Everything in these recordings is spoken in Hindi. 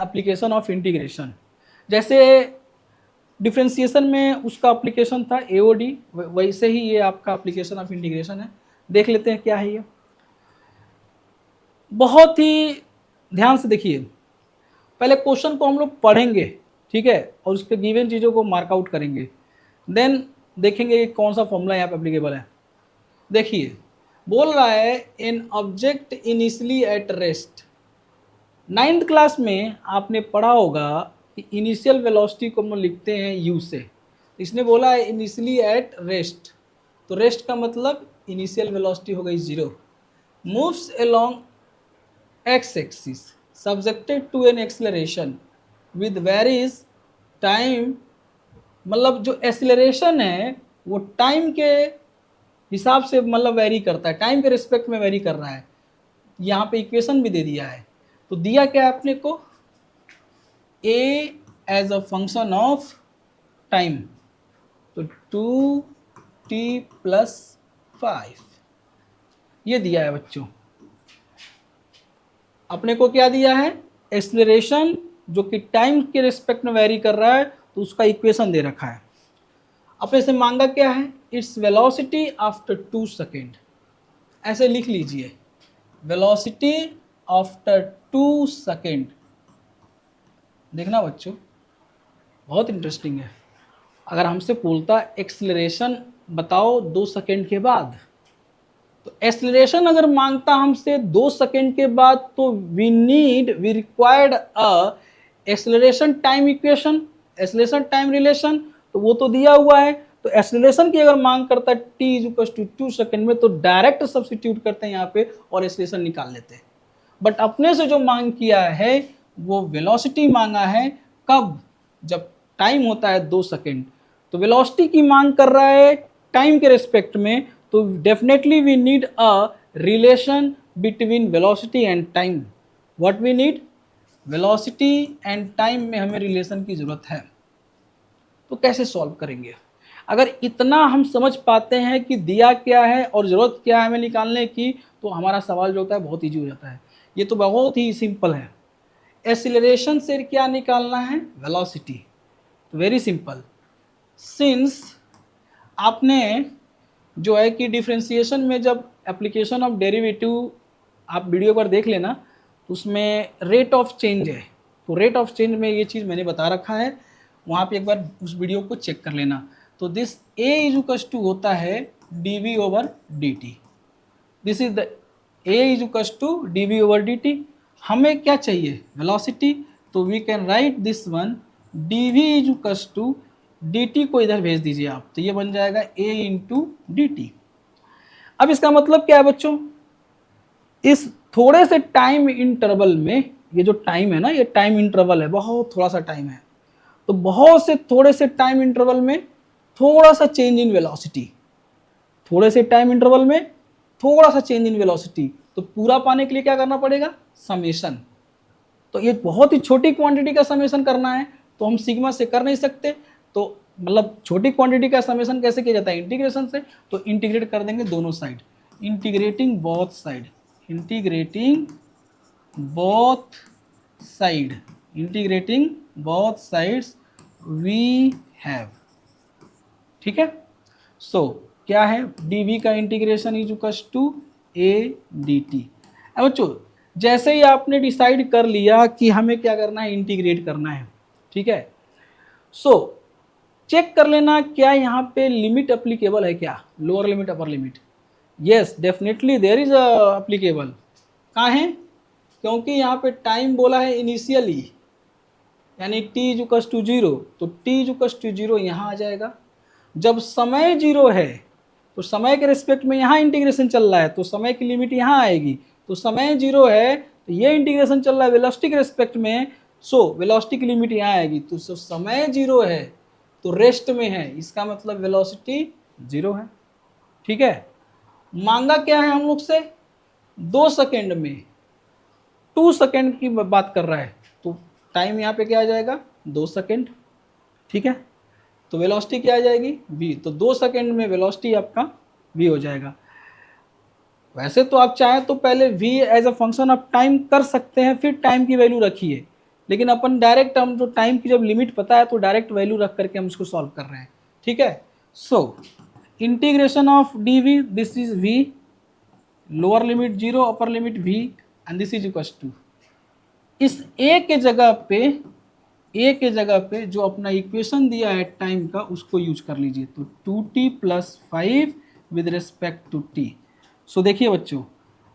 Application of integration. जैसे डिफरेंशिएशन में उसका एप्लीकेशन था एओडी, वैसे ही ये आपका एप्लीकेशन ऑफ इंटीग्रेशन है। देख लेते हैं क्या है ये। बहुत ही ध्यान से देखिए, पहले क्वेश्चन को हम लोग पढ़ेंगे, ठीक है, और उसके गिवन चीज़ों को मार्कआउट करेंगे, देन देखेंगे कि कौन सा फॉर्मूला यहाँ पे एप्लीकेबल है। देखिए बोल रहा है an object initially at rest. 9th class में आपने पढ़ा होगा कि इनिशियल वेलोसिटी को हम लिखते हैं यू से। इसने बोला है इनिशियली एट रेस्ट, तो रेस्ट का मतलब इनिशियल वेलोसिटी हो गई 0, moves along X axis subjected to an acceleration with varies time, मतलब जो एक्सेलरेशन है वो टाइम के हिसाब से मतलब वेरी करता है, टाइम के रिस्पेक्ट में वेरी कर रहा है। यहाँ पे इक्वेशन भी दे दिया है, तो दिया क्या है अपने को, a as a function of time, तो 2t+5 ये दिया है बच्चों। अपने को क्या दिया है, एक्सेलरेशन जो कि टाइम के रिस्पेक्ट में वेरी कर रहा है, तो उसका इक्वेशन दे रखा है। अपने से मांगा क्या है, इट्स वेलोसिटी आफ्टर 2 सेकेंड, ऐसे लिख लीजिए, वेलोसिटी आफ्टर 2 सेकेंड। देखना बच्चों बहुत इंटरेस्टिंग है। अगर हमसे बोलता एक्सेलरेशन बताओ 2 सेकेंड के बाद, तो एक्सेलरेशन अगर मांगता हमसे 2 सेकेंड के बाद, तो we required a acceleration time equation, acceleration time relation, तो वो तो दिया हुआ है। तो एक्सेलरेशन की अगर मांग करता है t 2 सेकेंड में, तो डायरेक्ट सब्स्टिट्यूट करते हैं यहाँ पे और एक्सेलरेशन निकाल लेते हैं। बट अपने से जो मांग किया है वो वेलोसिटी मांगा है, कब, जब टाइम होता है 2 सेकेंड। तो वेलोसिटी की मांग कर रहा है टाइम के रिस्पेक्ट में, तो definitely we need a relation between velocity and time. What we need, velocity and time में हमें रिलेशन की जरूरत है। तो कैसे सॉल्व करेंगे, अगर इतना हम समझ पाते हैं कि दिया क्या है और ज़रूरत क्या है हमें निकालने की, तो हमारा सवाल जो होता है बहुत ईजी हो जाता है। ये तो बहुत ही सिंपल है। एक्सीलरेशन से क्या निकालना है, वेलोसिटी, तो वेरी सिंपल। सिंस आपने जो है कि डिफरेंशिएशन में जब एप्लीकेशन ऑफ डेरिवेटिव आप वीडियो पर देख लेना, तो उसमें रेट ऑफ चेंज है, तो रेट ऑफ चेंज में ये चीज़ मैंने बता रखा है, वहाँ पे एक बार उस वीडियो को चेक कर लेना। तो दिस ए इज टू होता है dv/dt, this is the A is to dv/dt। हमें क्या चाहिए, वेलोसिटी, तो we can write this one dv is to dt को इधर भेज दीजिए आप, तो ये बन जाएगा a इंटू dt। अब इसका मतलब क्या है बच्चों, इस थोड़े से टाइम इंटरवल में, ये जो टाइम है ना, ये टाइम इंटरवल है, बहुत थोड़ा सा टाइम है, तो बहुत से थोड़े से टाइम इंटरवल में थोड़ा सा चेंज इन वेलोसिटी, थोड़े से टाइम इंटरवल में थोड़ा सा चेंज इन वेलोसिटी, तो पूरा पाने के लिए क्या करना पड़ेगा, समेशन। तो ये बहुत ही छोटी क्वांटिटी का समेशन करना है, तो हम सिग्मा से कर नहीं सकते, तो मतलब छोटी क्वांटिटी का समेशन कैसे किया जाता है, इंटीग्रेशन से। तो इंटीग्रेट कर देंगे दोनों side, integrating both side, integrating both side, integrating both sides we have, ठीक है। सो क्या है, dv का integration is equals to a dt। अब बच्चों जैसे ही आपने डिसाइड कर लिया कि हमें क्या करना है, इंटीग्रेट करना है, ठीक है, सो चेक कर लेना क्या यहाँ पे लिमिट अप्लीकेबल है, क्या lower limit upper limit, yes definitely there is applicable. कहाँ है, क्योंकि यहाँ पे टाइम बोला है इनिशियली, यानी t इक्वल्स टू 0, तो t इक्वल्स टू 0 यहाँ आ जाएगा। जब समय 0 है, तो समय के रिस्पेक्ट में यहाँ इंटीग्रेशन चल रहा है, तो समय की लिमिट यहाँ आएगी, तो समय 0 है, तो ये इंटीग्रेशन चल रहा है वेलोसिटी के रिस्पेक्ट में, सो वेलोसिटी की लिमिट यहाँ आएगी, तो समय 0 है तो रेस्ट में है, इसका मतलब वेलोसिटी 0 है, ठीक है। मांगा क्या है हम लोग से, 2 सेकेंड में, 2 सेकेंड की बात कर रहा है, तो टाइम यहाँ पे क्या आ जाएगा, 2 सेकेंड, ठीक है। तो वेलोसिटी क्या आ जाएगी, v, तो 2 सेकेंड में वेलोसिटी आपका v हो जाएगा। वैसे तो आप चाहें तो पहले v as a function of time कर सकते हैं, फिर टाइम की वैल्यू रखिए, लेकिन अपन डायरेक्ट हम जो टाइम की जब लिमिट पता है तो डायरेक्ट वैल्यू रख करके हम इसको सॉल्व कर रहे हैं, ठीक है। So integration of D V, this is V, lower limit 0, upper limit v, and this is equal to, इस a के जगह पे, a के जगह पे जो अपना इक्वेशन दिया है टाइम का उसको यूज कर लीजिए। तो 2t + 5 with respect to t। So देखिए बच्चों,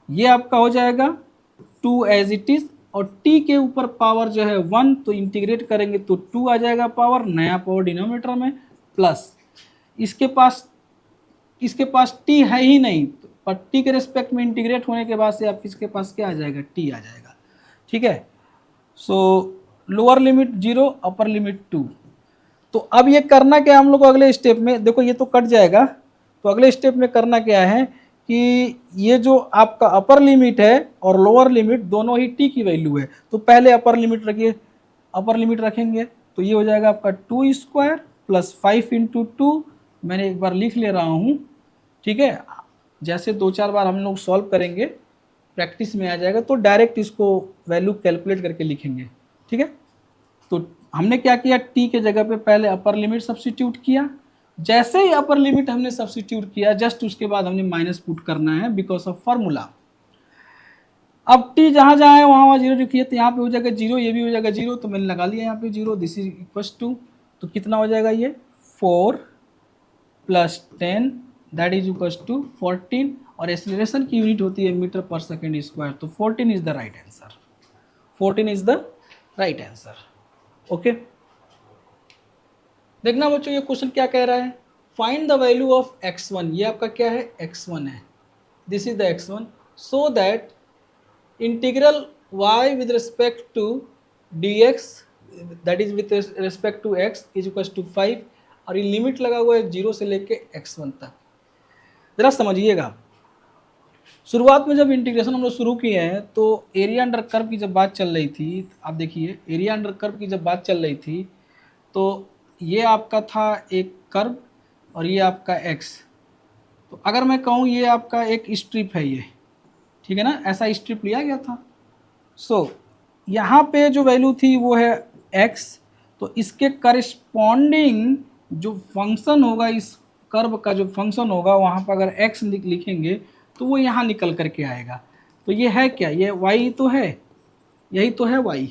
ये आपका हो जाएगा 2 एज इट इज, और t के ऊपर पावर जो है 1, तो इंटीग्रेट करेंगे तो 2 आ जाएगा पावर, नया पावर डिनोमिनेटर में, प्लस इसके पास t है ही नहीं, पर t के रेस्पेक्ट में इंटीग्रेट होने के बाद से आप इसके पास क्या आ जाएगा, t आ जाएगा, ठीक है। सो लोअर लिमिट 0, अपर लिमिट 2। तो अब ये करना क्या हम लोग को अगले स्टेप में, देखो ये तो कट जाएगा, तो अगले स्टेप में करना क्या है कि ये जो आपका अपर लिमिट है और लोअर लिमिट दोनों ही t की वैल्यू है, तो पहले अपर लिमिट रखिए, अपर लिमिट रखेंगे तो ये हो जाएगा आपका 2² + 5 × 2, मैंने एक बार लिख ले रहा हूँ, ठीक है। जैसे 2-4 बार हम लोग सॉल्व करेंगे, प्रैक्टिस में आ जाएगा, तो डायरेक्ट इसको वैल्यू कैलकुलेट करके लिखेंगे, ठीक है। तो हमने क्या किया, t के जगह पे पहले अपर लिमिट सब्स्टिट्यूट किया, जैसे ही अपर लिमिट हमने सब्स्टिट्यूट किया जस्ट उसके बाद हमने माइनस पुट करना है बिकॉज ऑफ फार्मूला। अब t जहाँ जहाँ है वहाँ वहाँ 0 लिखिए, तो यहाँ पे हो जाएगा 0, ये भी हो जाएगा 0, तो मैंने लगा लिया यहाँ पे 0, दिस इज इक्वल टू, तो कितना हो जाएगा ये 4 + 10 दैट इज इक्वल टू 14, और एक्सीलरेशन की यूनिट होती है मीटर पर सेकेंड स्क्वायर, तो 14 is the right answer, 14 is the right answer, okay. देखना बच्चों ये क्वेश्चन क्या कह रहा है, find the value of x1, ये आपका क्या है x1 है, this is the x1, so that integral y with respect to dx that is with respect to x is equal to 5, और ये लिमिट लगा हुआ है 0 से लेके x1 तक। जरा समझिएगा, शुरुआत में जब इंटीग्रेशन हम लोग शुरू किए हैं तो एरिया अंडर कर्व की जब बात चल रही थी, आप देखिए एरिया अंडर कर्व की जब बात चल रही थी तो ये आपका था एक कर्व और ये आपका x, तो अगर मैं कहूँ ये आपका एक स्ट्रिप है ये, ठीक है ना, ऐसा स्ट्रिप लिया गया था। सो यहाँ पे जो वैल्यू थी वो है x, तो इसके करस्पॉन्डिंग जो फंक्शन होगा, इस कर्व का जो फंक्शन होगा वहाँ पर अगर x लिखेंगे तो वो यहाँ निकल करके आएगा। तो ये है क्या, ये y तो है, यही तो है y।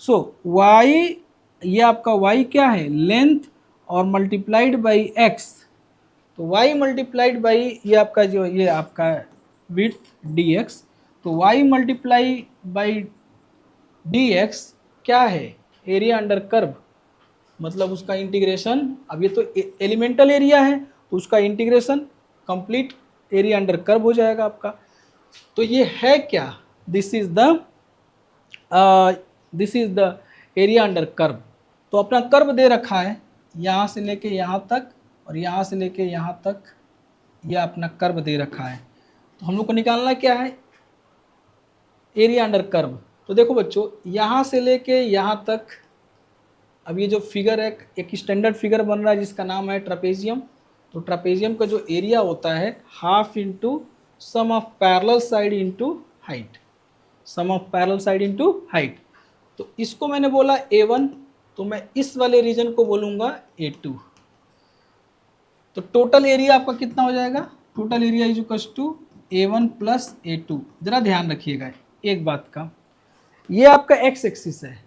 सो y, ये आपका y क्या है, लेंथ, और मल्टीप्लाइड बाई x, तो y मल्टीप्लाइड बाई ये आपका जो ये आपका विड्थ dx, तो y मल्टीप्लाई बाई dx क्या है, एरिया अंडर कर्व, मतलब उसका इंटीग्रेशन, अब ये तो एलिमेंटल एरिया है तो उसका integration complete area under curve हो जाएगा आपका। तो ये है क्या, this is the area under curve. तो अपना कर्व दे रखा है यहाँ से लेके यहाँ तक और यहाँ से लेके यहाँ तक, यह अपना कर्व दे रखा है, तो हम लोग को निकालना क्या है, एरिया अंडर कर्व। तो देखो बच्चों यहाँ से लेके यहाँ तक, अब ये जो फिगर है एक स्टैंडर्ड फिगर बन रहा है जिसका नाम है ट्रापेजियम, तो ट्रापेजियम का जो एरिया होता है half into sum of parallel side into height, sum of parallel side into height. तो इसको मैंने बोला A1, तो मैं इस वाले रीजन को बोलूँगा A2। तो टोटल एरिया आपका कितना हो जाएगा, total area is equal to A1 + A2। जरा ध्यान रखिएगा एक बात का, ये आपका x एक्सिस है,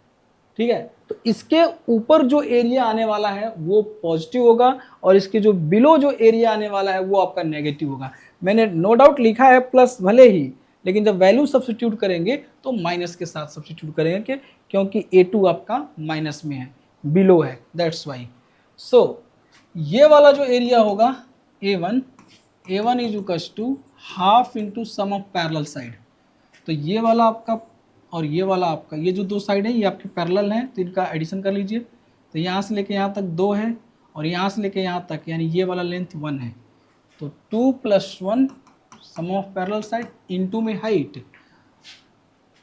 ठीक है, तो इसके ऊपर जो एरिया आने वाला है वो पॉजिटिव होगा और इसके जो बिलो जो एरिया आने वाला है वो आपका नेगेटिव होगा। मैंने नो डाउट लिखा है प्लस भले ही, लेकिन जब वैल्यू सब्स्टिट्यूट करेंगे तो माइनस के साथ सब्स्टिट्यूट करेंगे क्योंकि A2 आपका माइनस में है, बिलो है, दैट्स वाई। सो ये वाला जो एरिया होगा A1 is equal to half into sum of parallel side, तो ये वाला आपका और ये वाला आपका, ये जो दो साइड है ये आपके पैरेलल हैं तो इनका एडिशन कर लीजिए, तो यहाँ से लेके यहाँ तक 2 है और यहाँ से लेके यहाँ तक यानी ये वाला लेंथ 1 है, तो 2 + 1 सम ऑफ पैरेलल साइड इनटू में हाइट,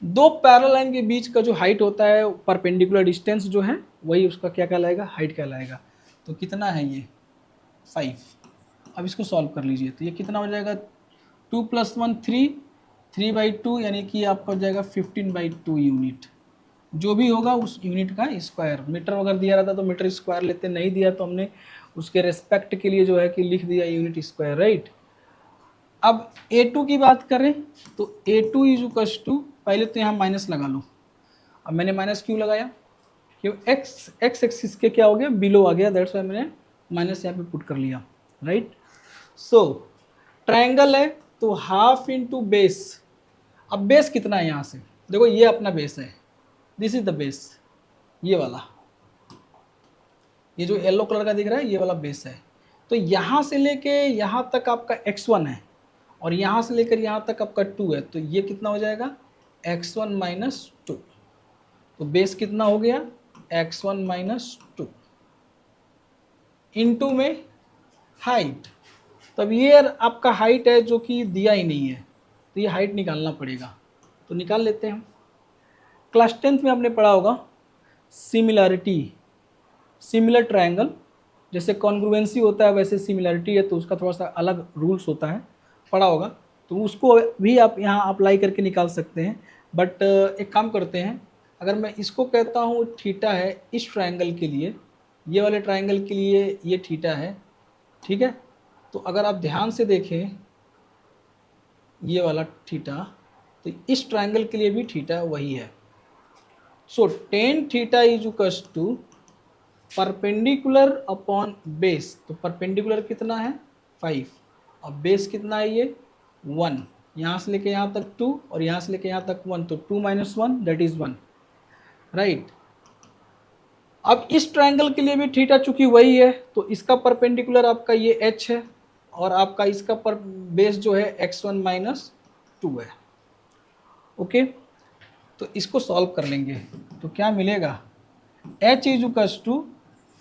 दो पैरेलल लाइन के बीच का जो हाइट होता है परपेंडिकुलर डिस्टेंस जो है वही उसका क्या कहलाएगा, हाइट कहलाएगा। तो कितना है ये 5। अब इसको सॉल्व कर लीजिए, तो ये कितना हो जाएगा 2 + 1 3, 3/2 यानी कि आपका हो जाएगा 15/2 यूनिट, जो भी होगा उस यूनिट का स्क्वायर। मीटर अगर दिया रहता तो मीटर स्क्वायर लेते, नहीं दिया तो हमने उसके रेस्पेक्ट के लिए जो है कि लिख दिया यूनिट स्क्वायर, राइट। अब A2 की बात करें तो A2 इज इक्वल्स टू, पहले तो यहाँ माइनस लगा लो। अब मैंने माइनस क्यों लगाया, क्यों एक्स एक्सिस के क्या हो गया, बिलो आ गया, दैट्स वाई मैंने माइनस यहाँ पे पुट कर लिया, राइट। सो ट्रायंगल है तो हाफ इंटू बेस। अब बेस कितना है यहाँ से, देखो ये अपना बेस है, दिस इज द बेस, ये वाला, ये जो येलो कलर का दिख रहा है ये वाला बेस है। तो यहाँ से लेके यहाँ तक आपका x1 है और यहाँ से लेकर यहाँ तक आपका 2 है, तो ये कितना हो जाएगा x1 माइनस 2। तो बेस कितना हो गया x1 माइनस 2 इंटू में हाइट। तब ये आपका हाइट है जो कि दिया ही नहीं है, तो ये हाइट निकालना पड़ेगा, तो निकाल लेते हैं हम। क्लास 10th में आपने पढ़ा होगा सिमिलैरिटी, सिमिलर ट्रायंगल, जैसे कॉन्ग्रुएंसी होता है वैसे सिमिलैरिटी है, तो उसका थोड़ा सा अलग रूल्स होता है, पढ़ा होगा, तो उसको भी आप यहाँ अप्लाई करके निकाल सकते हैं। बट एक काम करते हैं, अगर मैं इसको कहता हूँ थीटा है इस ट्रायंगल के लिए, ये वाले ट्रायंगल के लिए ये थीटा है, ठीक है। तो अगर आप ध्यान से देखें ये वाला थीटा, तो इस ट्रायंगल के लिए भी थीटा वही है। So ten theta is equals to perpendicular upon base. तो परपेंडिकुलर कितना है 5, अब बेस कितना है ये 1, यहाँ से लेके यहाँ तक 2 और यहाँ से लेके यहाँ तक 1, तो 2 माइनस 1 दैट इज 1, राइट। अब इस ट्रायंगल के लिए भी थीटा चूंकि वही है, तो इसका परपेंडिकुलर आपका ये h है और आपका इसका पर बेस जो है x1 माइनस 2 है, ओके। तो इसको सॉल्व कर लेंगे तो क्या मिलेगा, h is equals to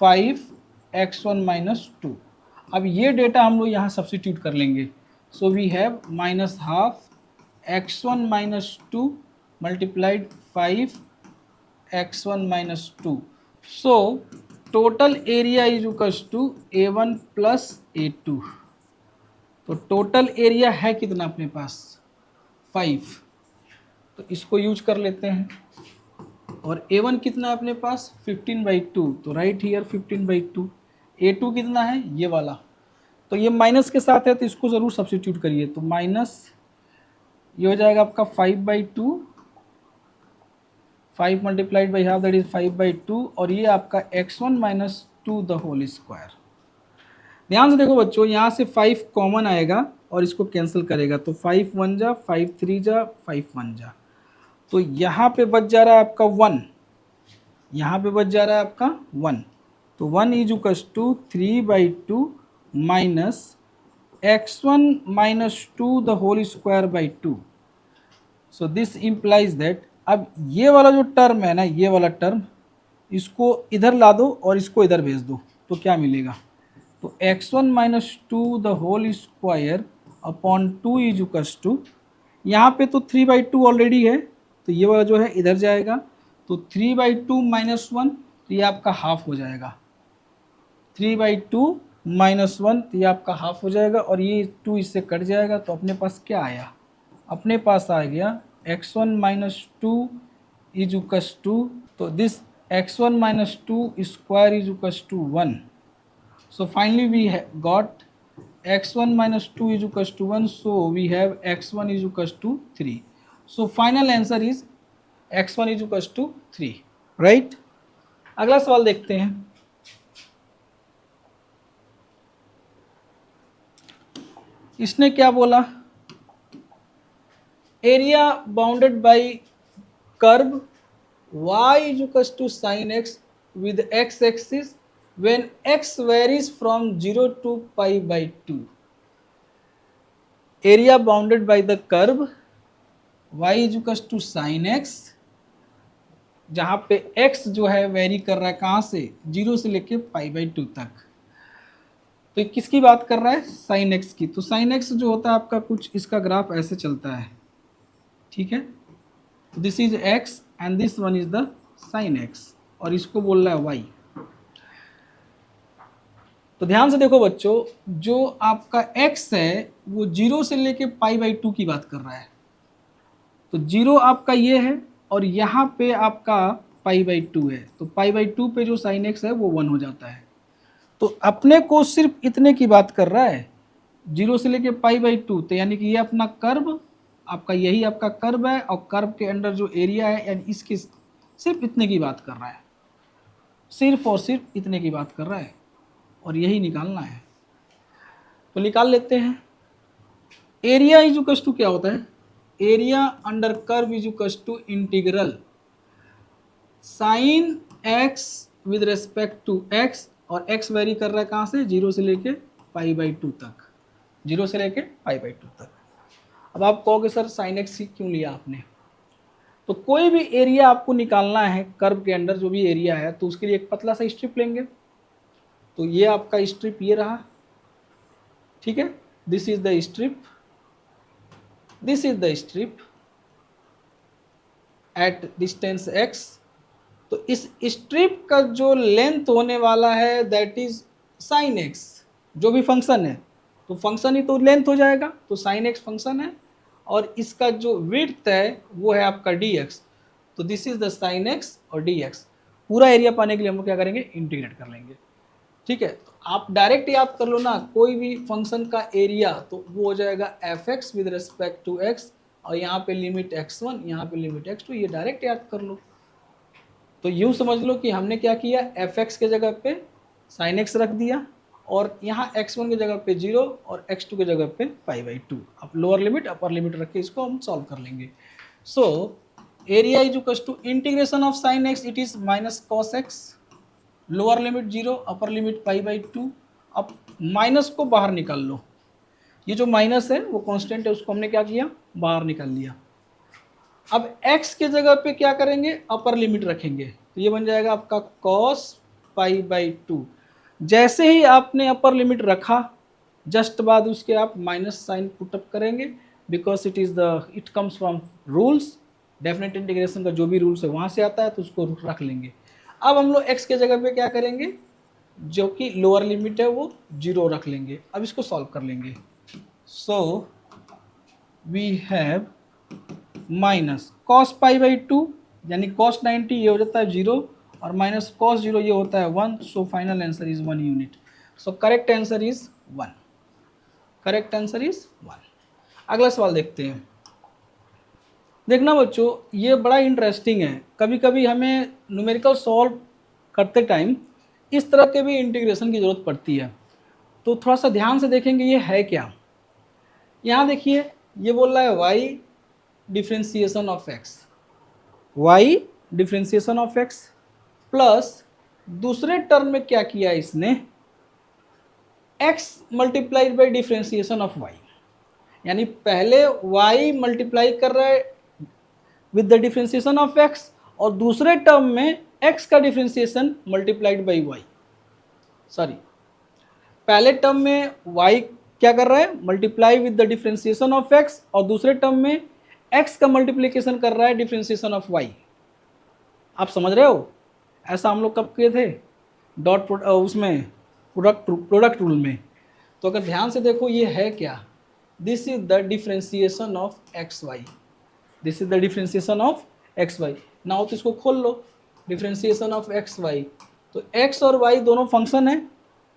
5x1 minus 2। अब ये डेटा हम लोग यहाँ सब्सटीट्यूट कर लेंगे, so we have minus half x1 minus 2 multiplied 5x1 minus 2। So total area is equals to A1 plus A2। तो टोटल एरिया है कितना अपने पास 5, तो इसको यूज कर लेते हैं। और A1 कितना है अपने पास 15/2, तो राइट हियर 15/2। A2 कितना है ये वाला, तो ये माइनस के साथ है तो इसको ज़रूर सब्स्टिट्यूट करिए, तो माइनस ये हो जाएगा आपका 5/2, 5 multiplied by half that is 5/2, और ये आपका x1 minus 2 the whole square. ध्यान से देखो बच्चों, यहाँ से 5 कॉमन आएगा और इसको कैंसिल करेगा, तो 5 1 जा, 5 3 जा, 5 1 जा, तो यहाँ पे बच जा रहा है आपका 1, यहाँ पे बच जा रहा है आपका 1, तो 1 is equals to 3/2 minus x1 minus 2 the whole square by 2। So this implies that, अब ये वाला जो टर्म है ना, ये वाला टर्म इसको इधर ला दो और इसको इधर भेज दो, तो क्या मिलेगा, तो x1 minus 2 the whole square upon 2 is equals to, यहाँ पे तो 3/2 ऑलरेडी है, तो ये वाला जो है इधर जाएगा, तो 3/2 माइनस 1, तो ये आपका हाफ हो जाएगा, 3/2 माइनस 1, तो ये आपका हाफ हो जाएगा, और ये 2 इससे कट जाएगा, तो अपने पास क्या आया, अपने पास आ गया x1 minus 2 is equals to, तो this x1 minus 2 square is equals to 1। So finally we got x1 minus 2 is equals to 1, so we have x1 is equals to 3. So final answer is x1 is equals to 3, right? अगला सवाल देखते हैं। इसने क्या बोला, area bounded by curve y is equals to sin x with x axis when x varies from 0 to pi/2। area bounded by the curve y is equals to sin x, जहाँ पे x जो है वेरी कर रहा है कहाँ से, 0 से लेके pi/2 तक। तो ये किसकी बात कर रहा है, sin x की। तो sin x जो होता है आपका कुछ इसका ग्राफ ऐसे चलता है, ठीक है। This is x and this one is the sin x, और इसको बोल रहा है y। तो ध्यान से देखो बच्चों, जो आपका x है वो 0 से लेके pi/2 की बात कर रहा है, तो 0 आपका ये है और यहाँ पे आपका पाई बाई टू है, तो पाई बाई टू पे जो साइन एक्स है वो 1 हो जाता है। तो अपने को सिर्फ इतने की बात कर रहा है, 0 से लेके पाई बाई टू, तो यानी कि ये अपना कर्व आपका, यही आपका कर्व है, और कर्व के अंदर जो एरिया है यानी इसकी सिर्फ इतने की बात कर रहा है, सिर्फ और सिर्फ इतने की बात कर रहा है, और यही निकालना है। तो निकाल लेते हैं। एरिया इजुकस टू क्या होता है, area under curve is equals to integral sine x with respect to x, और एक्स वेरी कर रहा है कहाँ से, 0 से लेके पाई बाई टू तक, 0 से लेके पाई बाई टू तक। अब आप कहोगे सर साइन एक्स क्यों लिया आपने, तो कोई भी एरिया आपको निकालना है कर्व के अंदर, जो भी एरिया है, तो उसके लिए एक पतला सा स्ट्रिप लेंगे। तो ये आपका स्ट्रिप ये रहा, ठीक है, this is the strip, this is the strip at distance x। तो इस स्ट्रिप का जो लेंथ होने वाला है दैट इज साइन x, जो भी फंक्शन है, तो फंक्शन ही तो लेंथ हो जाएगा, तो साइन x फंक्शन है, और इसका जो विड्थ है वो है आपका dx। तो this is the sine x और dx। पूरा एरिया पाने के लिए हम लोग क्या करेंगे, इंटीग्रेट कर लेंगे, ठीक है। तो आप डायरेक्ट याद कर लो ना, कोई भी फंक्शन का एरिया तो वो हो जाएगा F X with respect to x, और यहाँ पे लिमिट x1, यहाँ पे लिमिट x2, ये डायरेक्ट याद कर लो। तो यूँ समझ लो कि हमने क्या किया, एफ एक्स के जगह पे साइन एक्स रख दिया, और यहाँ x1 की जगह पे 0 और x2 की जगह पे पाई बाई टू। अब लोअर लिमिट अपर लिमिट रख के इसको हम सॉल्व कर लेंगे। So area is equals to integration of sine X, it is minus cos X, lower limit 0 upper limit pi by two. अब माइनस को बाहर निकाल लो, ये जो माइनस है वो कांस्टेंट है, उसको हमने क्या किया, बाहर निकाल लिया। अब x के जगह पे क्या करेंगे, अपर लिमिट रखेंगे, तो ये बन जाएगा आपका cos पाई बाई टू। जैसे ही आपने अपर लिमिट रखा, जस्ट बाद उसके आप माइनस साइन पुटअप करेंगे, because it comes from rules, definite integration का जो भी रूल्स है वहाँ से आता है, तो उसको रख लेंगे। अब हम लोग x के जगह पे क्या करेंगे, जो कि लोअर लिमिट है वो 0 रख लेंगे। अब इसको सॉल्व कर लेंगे। So we have minus cos pi by two, यानी कॉस 90 ये हो जाता है 0, और माइनस कॉस 0 ये होता है 1। So final answer is 1 unit. So correct answer is 1, correct answer is 1। अगला सवाल देखते हैं। देखना बच्चों, ये बड़ा इंटरेस्टिंग है। कभी कभी हमें न्यूमेरिकल सॉल्व करते टाइम इस तरह के भी इंटीग्रेशन की ज़रूरत पड़ती है, तो थोड़ा सा ध्यान से देखेंगे ये है क्या। यहाँ देखिए, ये बोल रहा है y differentiation of x, y differentiation of x plus दूसरे टर्म में क्या किया इसने, x multiplied by differentiation of y। यानी पहले y मल्टीप्लाई कर रहा है with the differentiation of x, और दूसरे टर्म में x का differentiation multiplied by y। Sorry, पहले टर्म में y क्या कर रहा है, multiply with the differentiation of x, और दूसरे टर्म में x का मल्टीप्लिकेशन कर रहा है डिफ्रेंसिएशन ऑफ y। आप समझ रहे हो, ऐसा हम लोग कब किए थे, उसमें प्रोडक्ट रूल में। तो अगर ध्यान से देखो ये है क्या, this is the differentiation of X Y, this is the differentiation of X Y. Now तो इसको खोल लो, डिफ्रेंसिएशन ऑफ एक्स वाई, तो एक्स और वाई दोनों फंक्शन है,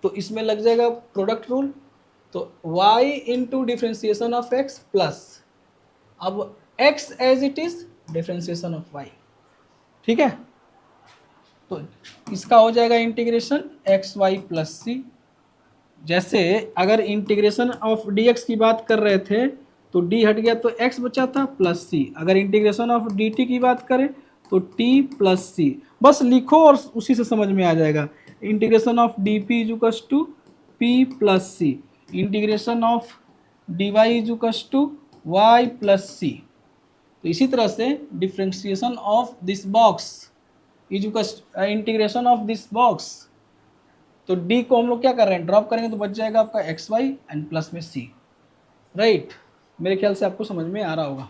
तो इसमें लग जाएगा प्रोडक्ट रूल। तो y into differentiation of x plus, अब x as it is differentiation of y, ठीक है। तो इसका हो जाएगा integration X Y plus C. जैसे अगर इंटीग्रेशन ऑफ dx की बात कर रहे थे तो d हट गया तो x बचा था प्लस सी। अगर इंटीग्रेशन ऑफ dt की बात करें तो t प्लस सी। बस लिखो और उसी से समझ में आ जाएगा। Integration of dp is equals to p plus c, integration of dy is equals to y plus c. तो इसी तरह से differentiation of this box is equals integration of this box, तो d को हम लोग क्या कर रहे हैं, ड्रॉप करेंगे तो बच जाएगा आपका एक्स वाई एंड प्लस में c, राइट। मेरे ख्याल से आपको समझ में आ रहा होगा।